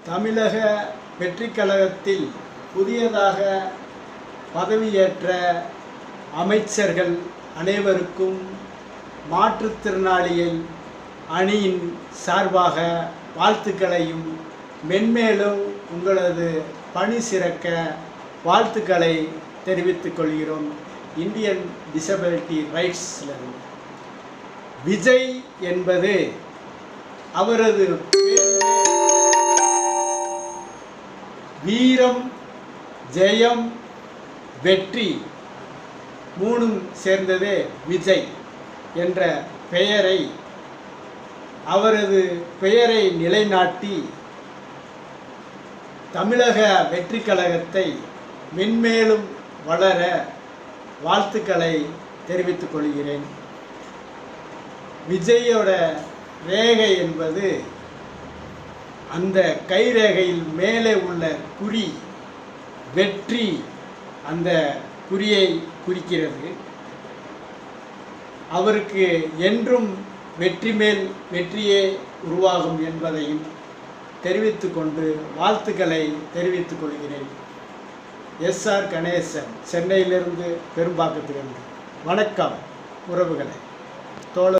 தமிழக வெற்றிக் கழகத்தில் புதியதாக பதவியேற்ற அமைச்சர்கள் அனைவருக்கும் மாற்றுத்திறனாளிகள் அணியின் சார்பாக வாழ்த்துக்களையும் மென்மேலும் உங்களது பணி சிறக்க வாழ்த்துக்களை தெரிவித்துக் கொள்கிறோம். இந்தியன் டிசபிலிட்டி ரைட்ஸ்லிருந்து விஜய் என்பது அவரது வீரம், ஜெயம், வெற்றி மூணும் சேர்ந்ததே விஜய் என்ற பெயரை அவரது பெயரை நிலைநாட்டி தமிழக வெற்றி கழகத்தை மென்மேலும் வளர வாழ்த்துக்களை தெரிவித்துக் கொள்கிறேன். விஜயோட ரேகை என்பது அந்த கைரேகையில் மேலே உள்ள குறி வெற்றி அந்த குறியை குறிக்கிறது. அவருக்கு என்றும் வெற்றி மேல் வெற்றியே உருவாகும் என்பதையும் தெரிவித்து கொண்டு வாழ்த்துக்களை தெரிவித்துக் கொள்கிறேன். எஸ்ஆர் கணேசன், சென்னையிலிருந்து, பெரும்பாக்கத்திலிருந்து. வணக்கம் உறவுகளை. தோழர்